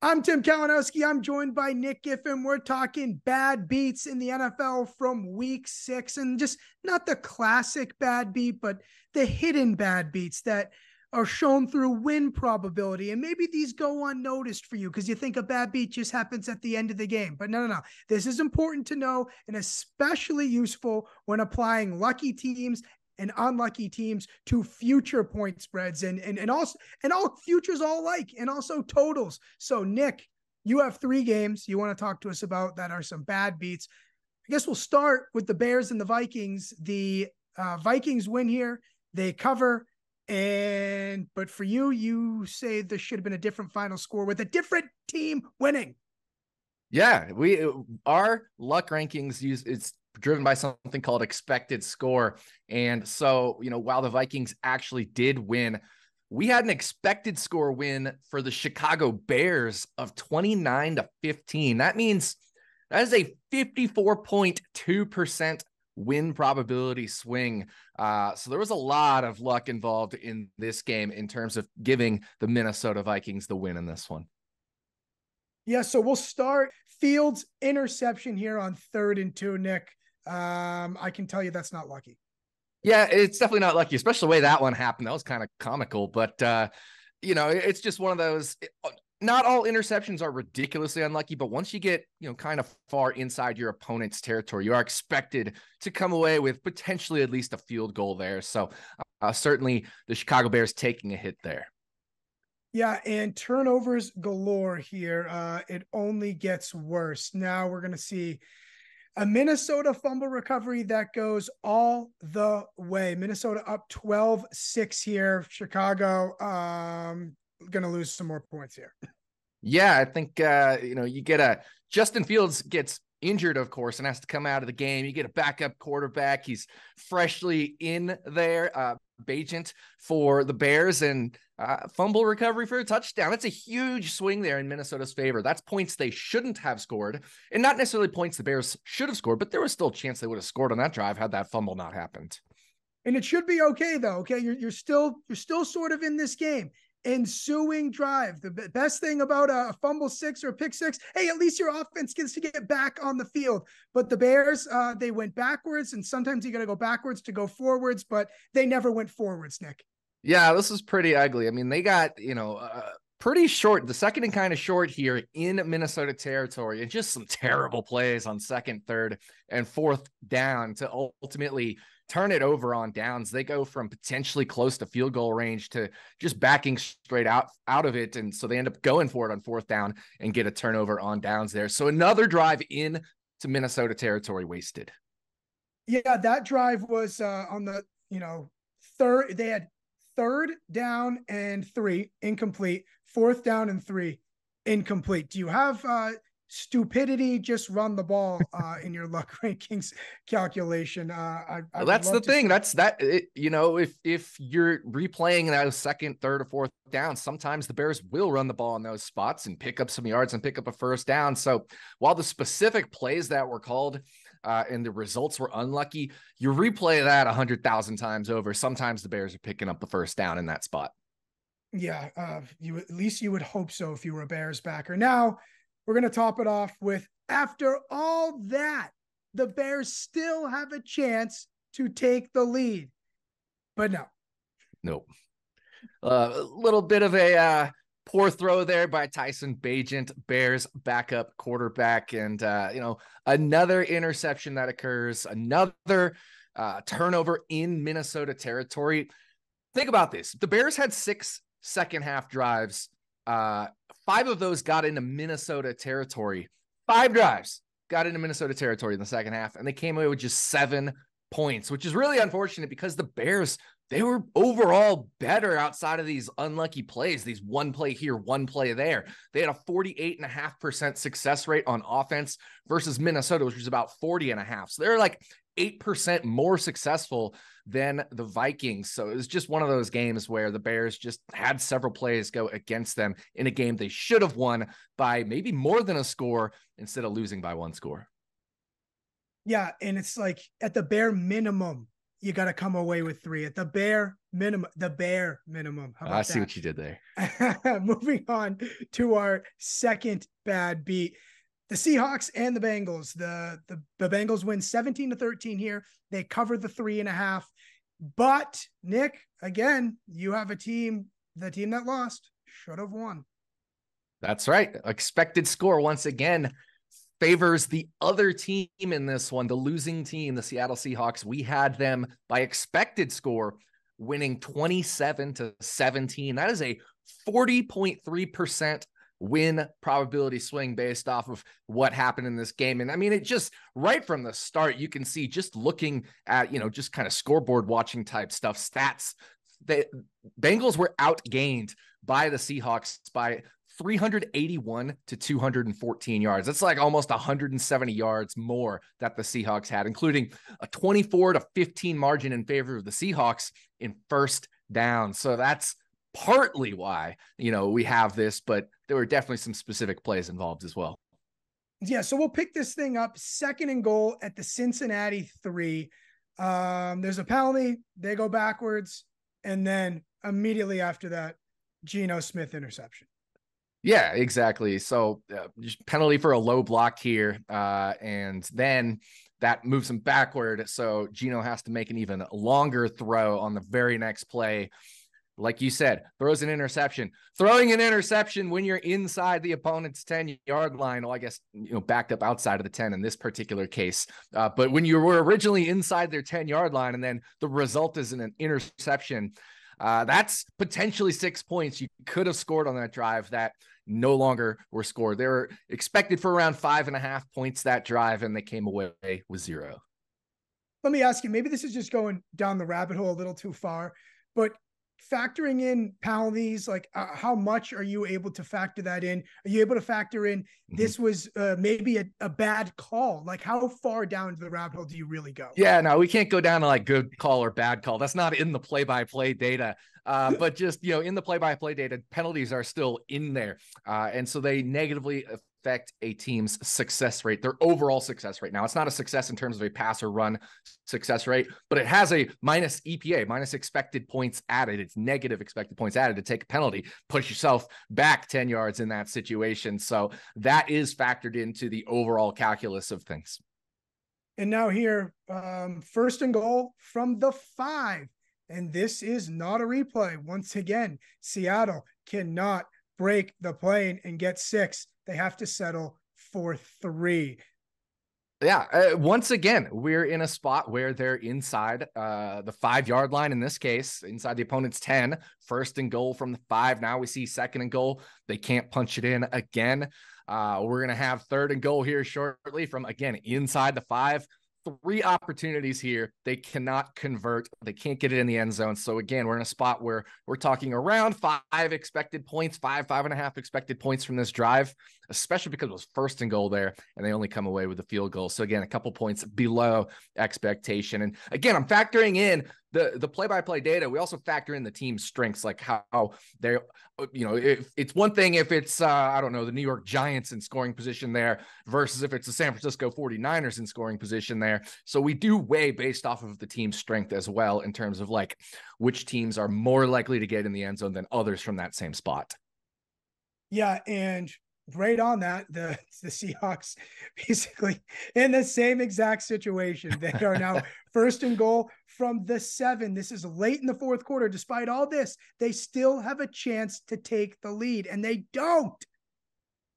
I'm Tim Kalinowski. I'm joined by Nick Giffen. We're talking bad beats in the NFL from week 6, and just not the classic bad beat, but the hidden bad beats that are shown through win probability. And maybe these go unnoticed for you because you think a bad beat just happens at the end of the game. But no. This is important to know and especially useful when applying lucky teams and unlucky teams to future point spreads and all futures all alike, and also totals. So Nick, you have 3 games you want to talk to us about that are some bad beats. I guess we'll start with the Bears and the Vikings. The Vikings win here, they cover, but for you say there should have been a different final score with a different team winning. Yeah, our luck rankings it's driven by something called expected score. And so, while the Vikings actually did win, we had an expected score win for the Chicago Bears of 29-15. That means that is a 54.2% win probability swing. So there was a lot of luck involved in this game in terms of giving the Minnesota Vikings the win in this one. Yeah, so we'll start Fields' interception here on 3rd and 2, Nick. I can tell you that's not lucky. Yeah, it's definitely not lucky, especially the way that one happened. That was kind of comical, but it's just one of those. Not all interceptions are ridiculously unlucky, but once you get, kind of far inside your opponent's territory, you are expected to come away with potentially at least a field goal there. So certainly the Chicago Bears taking a hit there. Yeah, and turnovers galore here. It only gets worse. Now we're going to see a Minnesota fumble recovery that goes all the way. Minnesota up 12-6 here. Chicago going to lose some more points here. Yeah, I think, you get Justin Fields gets injured, of course, and has to come out of the game. You get a backup quarterback. He's freshly in there. Bagent for the Bears, and fumble recovery for a touchdown. That's a huge swing there in Minnesota's favor. That's points they shouldn't have scored, and not necessarily points the Bears should have scored, but there was still a chance they would have scored on that drive had that fumble not happened. And it should be okay though. Okay, you're still sort of in this game. Ensuing drive. The best thing about a fumble 6 or a pick 6, hey, at least your offense gets to get back on the field. But the Bears, they went backwards, and sometimes you got to go backwards to go forwards, but they never went forwards, Nick. Yeah, this is pretty ugly. I mean, they got, pretty short, the second and kind of short here in Minnesota territory, and just some terrible plays on 2nd, 3rd, and 4th down to ultimately turn it over on downs. They go from potentially close to field goal range to just backing straight out of it. And so they end up going for it on 4th down and get a turnover on downs there. So another drive in to Minnesota territory wasted. Yeah, that drive was on the, 3rd. They had 3rd down and 3 incomplete, 4th down and 3 incomplete. Do you have stupidity just run the ball in your luck rankings calculation? Well, that's the thing. If you're replaying those 2nd, 3rd, or 4th down, sometimes the Bears will run the ball in those spots and pick up some yards and pick up a 1st down. So while the specific plays that were called and the results were unlucky, you replay that 100,000 times over. Sometimes the Bears are picking up the 1st down in that spot. Yeah, at least you would hope so if you were a Bears backer. Now, we're going to top it off with, after all that, the Bears still have a chance to take the lead. But no. Nope. A little bit of a poor throw there by Tyson Bagent, Bears backup quarterback. And, another interception that occurs, another turnover in Minnesota territory. Think about this. The Bears had 6 second-half drives. 5 of those got into Minnesota territory. 5 drives got into Minnesota territory in the second half, and they came away with just 7 points, which is really unfortunate because the Bears, they were overall better outside of these unlucky plays, these one play here, one play there. They had a 48.5% success rate on offense versus Minnesota, which was about 40.5%. So they're like 8% more successful than the Vikings. So it was just one of those games where the Bears just had several plays go against them in a game they should have won by maybe more than a score instead of losing by 1 score. Yeah, and it's like at the bare minimum, you got to come away with 3 at the bare minimum. The bare minimum. How about I see what you did there. Moving on to our second bad beat. The Seahawks and the Bengals. The Bengals win 17-13 here. They cover the 3.5. But Nick, again, you have the team that lost should have won. That's right. Expected score once again favors the other team in this one, the losing team, the Seattle Seahawks. We had them by expected score winning 27-17. That is a 40.3% win probability swing based off of what happened in this game. And I mean, it just right from the start, you can see just looking at, just kind of scoreboard watching type stuff, stats, the Bengals were outgained by the Seahawks by 381 to 214 yards. That's like almost 170 yards more that the Seahawks had, including a 24-15 margin in favor of the Seahawks in first down. So that's partly why, we have this, but there were definitely some specific plays involved as well. Yeah. So we'll pick this thing up 2nd and goal at the Cincinnati 3. There's a penalty. They go backwards. And then immediately after that, Geno Smith interception. Yeah, exactly. So penalty for a low block here. And then that moves him backward. So Geno has to make an even longer throw on the very next play. Like you said, throws an interception. Throwing an interception when you're inside the opponent's 10-yard line. Well, I guess, backed up outside of the 10 in this particular case. But when you were originally inside their 10-yard line and then the result is an interception, that's potentially 6 points you could have scored on that drive that no longer were scored. They were expected for around 5.5 points that drive, and they came away with 0. Let me ask you, maybe this is just going down the rabbit hole a little too far, but factoring in penalties, like how much are you able to factor that in? Are you able to factor in this was maybe a bad call? Like how far down to the rabbit hole do you really go? Yeah, no, we can't go down to like good call or bad call. That's not in the play-by-play data. But just, in the play-by-play data, penalties are still in there. And so they negatively affect a team's success rate, their overall success rate. Now, it's not a success in terms of a pass or run success rate, but it has a minus EPA, minus expected points added. It's negative expected points added to take a penalty, push yourself back 10 yards in that situation. So that is factored into the overall calculus of things. And now here, 1st and goal from the 5. And this is not a replay. Once again, Seattle cannot break the plane and get 6. They have to settle for 3. Yeah. Once again, we're in a spot where they're inside the 5-yard line in this case, inside the opponent's 10. 1st and goal from the 5. Now we see 2nd and goal. They can't punch it in again. We're going to have 3rd and goal here shortly from, again, inside the 5. 3 opportunities here. They cannot convert. They can't get it in the end zone. So again, we're in a spot where we're talking around 5 expected points, 5.5 expected points from this drive, especially because it was 1st and goal there and they only come away with a field goal. So again, a couple points below expectation. And again, I'm factoring in the play-by-play data. We also factor in the team's strengths, like how they're, if it's one thing if it's, I don't know, the New York Giants in scoring position there versus if it's the San Francisco 49ers in scoring position there. So we do weigh based off of the team's strength as well in terms of like which teams are more likely to get in the end zone than others from that same spot. Yeah. And right on that, the Seahawks basically in the same exact situation. They are now 1st and goal from the 7. This is late in the 4th quarter. Despite all this, they still have a chance to take the lead, and they don't.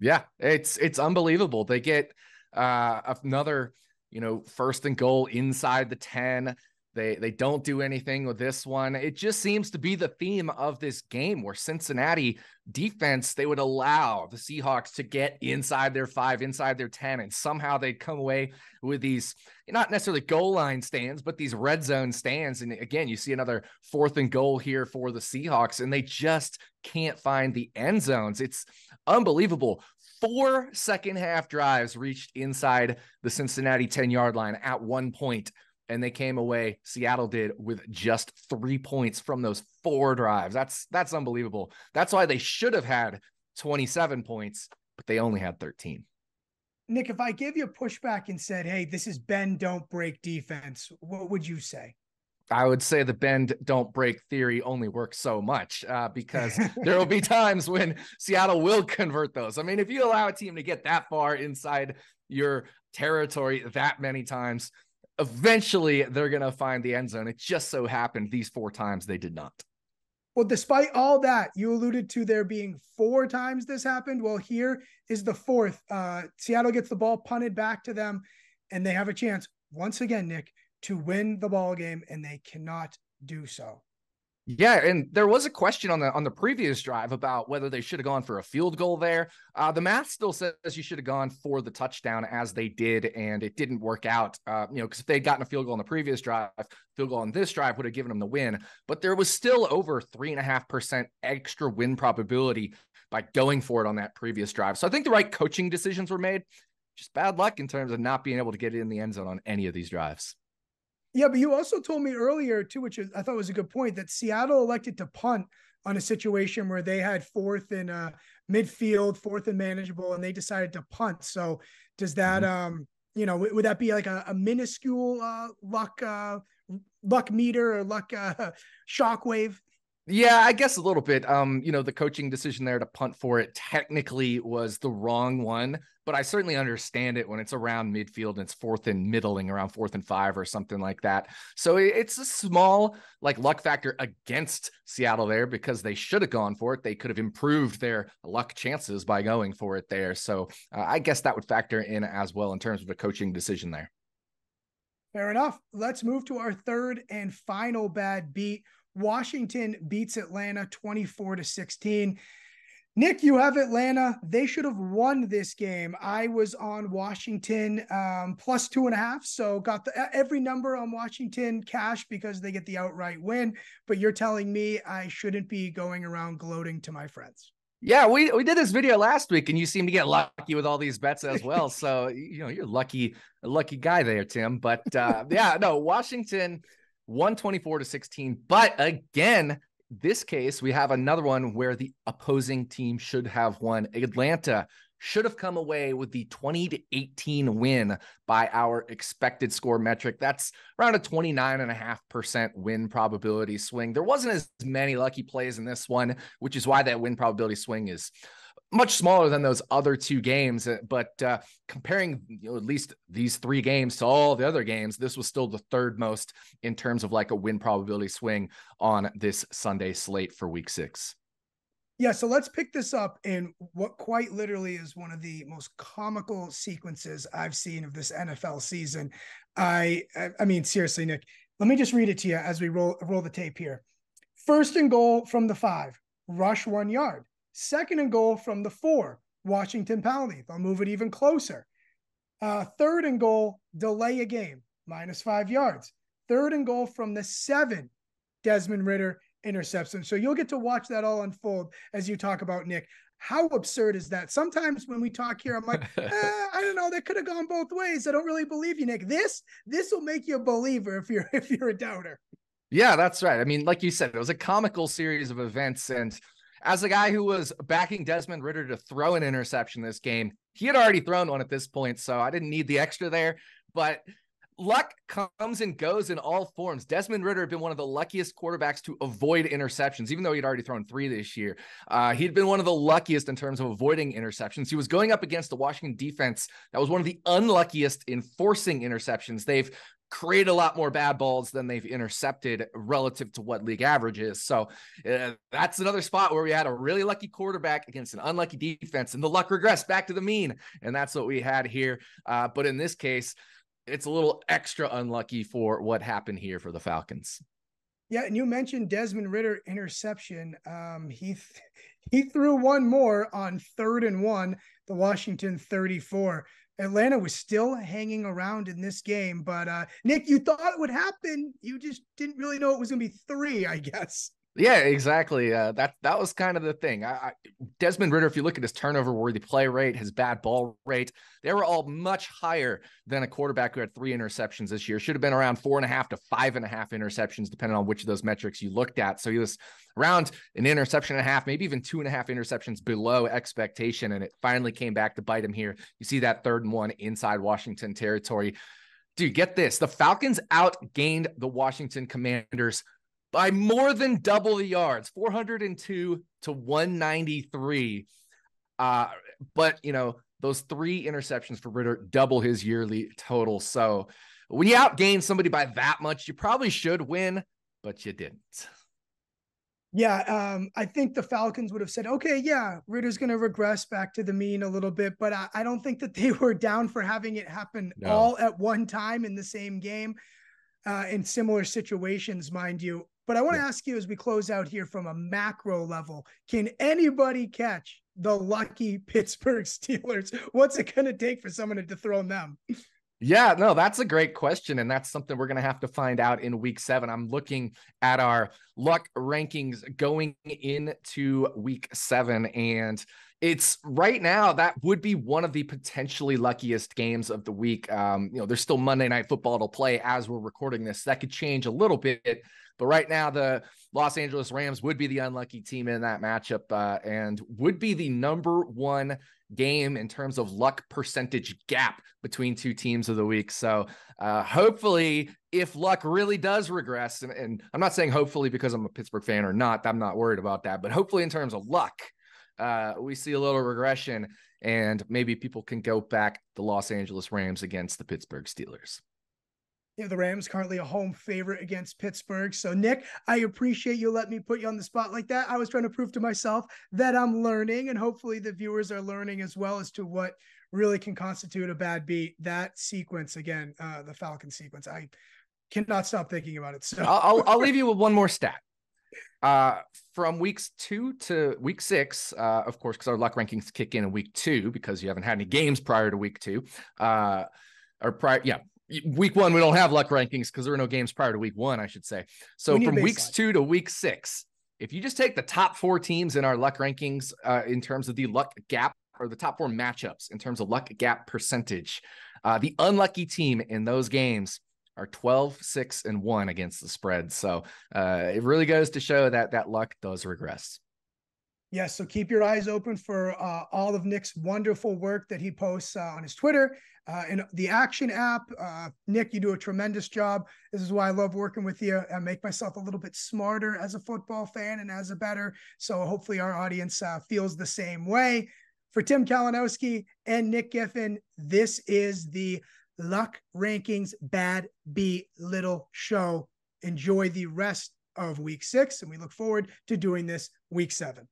Yeah, it's unbelievable. They get another, 1st and goal inside the 10. They don't do anything with this one. It just seems to be the theme of this game where Cincinnati defense, they would allow the Seahawks to get inside their 5, inside their 10, and somehow they'd come away with these, not necessarily goal line stands, but these red zone stands. And again, you see another 4th and goal here for the Seahawks, and they just can't find the end zones. It's unbelievable. 4 second-half drives reached inside the Cincinnati 10-yard line at one point. And they came away, Seattle did, with just 3 points from those 4 drives. That's unbelievable. That's why they should have had 27 points, but they only had 13. Nick, if I gave you a pushback and said, hey, this is bend, don't break defense, what would you say? I would say the bend don't break theory only works so much because there will be times when Seattle will convert those. I mean, if you allow a team to get that far inside your territory that many times, eventually they're going to find the end zone. It just so happened these 4 times they did not. Well, despite all that, you alluded to there being 4 times this happened. Well, here is the 4th. Seattle gets the ball punted back to them, and they have a chance once again, Nick, to win the ball game, and they cannot do so. Yeah, and there was a question on the previous drive about whether they should have gone for a field goal there. The math still says you should have gone for the touchdown, as they did, and it didn't work out. Because if they'd gotten a field goal on the previous drive, field goal on this drive would have given them the win. But there was still over 3.5% extra win probability by going for it on that previous drive. So I think the right coaching decisions were made. Just bad luck in terms of not being able to get it in the end zone on any of these drives. Yeah, but you also told me earlier too, which I thought was a good point, that Seattle elected to punt on a situation where they had 4th in midfield, 4th and manageable, and they decided to punt. So does that, would that be like a minuscule luck meter or luck shockwave? Yeah, I guess a little bit. The coaching decision there to punt for it technically was the wrong one, but I certainly understand it when it's around midfield and it's 4th and middling, around 4th and 5 or something like that. So it's a small luck factor against Seattle there because they should have gone for it. They could have improved their luck chances by going for it there. So I guess that would factor in as well in terms of a coaching decision there. Fair enough. Let's move to our 3rd and final bad beat. Washington beats Atlanta 24-16. Nick, you have Atlanta. They should have won this game. I was on Washington plus 2.5. So got every number on Washington cash because they get the outright win. But you're telling me I shouldn't be going around gloating to my friends. Yeah, we did this video last week and you seem to get lucky with all these bets as well. So, you're a lucky guy there, Tim. But Washington 124-16. But again, this case, we have another one where the opposing team should have won. Atlanta should have come away with the 20-18 win by our expected score metric. That's around a 29.5% win probability swing. There wasn't as many lucky plays in this one, which is why that win probability swing is much smaller than those other 2 games. But comparing at least these 3 games to all the other games, this was still the 3rd most in terms of a win probability swing on this Sunday slate for week 6. Yeah, so let's pick this up in what quite literally is one of the most comical sequences I've seen of this NFL season. I mean, seriously, Nick, let me just read it to you as we roll the tape here. 1st and goal from the 5, rush 1 yard. 2nd and goal from the 4, Washington penalty. They'll move it even closer. 3rd and goal, delay a game, -5 yards. 3rd and goal from the 7, Desmond Ridder interception. So you'll get to watch that all unfold as you talk about, Nick. How absurd is that? Sometimes when we talk here, I'm like, I don't know, that could have gone both ways. I don't really believe you, Nick. This will make you a believer if you're a doubter. Yeah, that's right. I mean, like you said, it was a comical series of events. And as a guy who was backing Desmond Ridder to throw an interception this game, he had already thrown one at this point, so I didn't need the extra there. But luck comes and goes in all forms. Desmond Ridder had been one of the luckiest quarterbacks to avoid interceptions, even though he'd already thrown 3 this year. He'd been one of the luckiest in terms of avoiding interceptions. He was going up against the Washington defense that was one of the unluckiest in forcing interceptions. They've created a lot more bad balls than they've intercepted relative to what league average is. So that's another spot where we had a really lucky quarterback against an unlucky defense, and the luck regressed back to the mean. And that's what we had here. But in this case, it's a little extra unlucky for what happened here for the Falcons. Yeah, and you mentioned Desmond Ridder interception. He threw one more on 3rd and 1, the Washington 34. Atlanta was still hanging around in this game, but Nick, you thought it would happen. You just didn't really know it was going to be 3, I guess. Yeah, exactly. That was kind of the thing. Desmond Ridder, if you look at his turnover-worthy play rate, his bad ball rate, they were all much higher than a quarterback who had 3 interceptions this year. Should have been around 4.5 to 5.5 interceptions, depending on which of those metrics you looked at. So he was around an interception and a half, maybe even 2.5 interceptions below expectation, and it finally came back to bite him here. You see that 3rd and 1 inside Washington territory. Dude, get this. The Falcons outgained the Washington Commanders by more than double the yards, 402 to 193. But, you know, those 3 interceptions for Ritter double his yearly total. So when you outgain somebody by that much, you probably should win, but you didn't. Yeah, I think the Falcons would have said, okay, yeah, Ritter's going to regress back to the mean a little bit, but I don't think that they were down for having it happen all at one time in the same game, in similar situations, mind you. But I want to ask you, as we close out here from a macro level, can anybody catch the lucky Pittsburgh Steelers? What's it going to take for someone to dethrone them? Yeah, no, that's a great question. And that's something we're going to have to find out in week 7. I'm looking at our luck rankings going into week 7. And it's right now, that would be one of the potentially luckiest games of the week. You know, there's still Monday Night Football to play as we're recording this. That could change a little bit. But right now, the Los Angeles Rams would be the unlucky team in that matchup, and would be the number 1 game in terms of luck percentage gap between 2 teams of the week. So hopefully, if luck really does regress, and I'm not saying hopefully because I'm a Pittsburgh fan or not, I'm not worried about that, but hopefully in terms of luck, we see a little regression and maybe people can go back the Los Angeles Rams against the Pittsburgh Steelers. Yeah, the Rams currently a home favorite against Pittsburgh. So, Nick, I appreciate you letting me put you on the spot like that. I was trying to prove to myself that I'm learning, and hopefully the viewers are learning as well as to what really can constitute a bad beat. That sequence, again, the Falcon sequence, I cannot stop thinking about it. So I'll leave you with one more stat. From weeks 2 to week 6, of course, because our luck rankings kick in week 2 because you haven't had any games prior to week 2, week 1, we don't have luck rankings because there were no games prior to week 1, I should say. So from weeks 2 to week 6, if you just take the top 4 teams in our luck rankings in terms of the luck gap, or the top 4 matchups in terms of luck gap percentage, the unlucky team in those games are 12-6-1 against the spread. So it really goes to show that luck does regress. Yes, so keep your eyes open for all of Nick's wonderful work that he posts on his Twitter and the Action app. Nick, you do a tremendous job. This is why I love working with you. I make myself a little bit smarter as a football fan and as a bettor. So hopefully our audience feels the same way. For Tim Kalinowski and Nick Giffen, this is the Luck Rankings Bad Beat Little Show. Enjoy the rest of week 6, and we look forward to doing this week 7.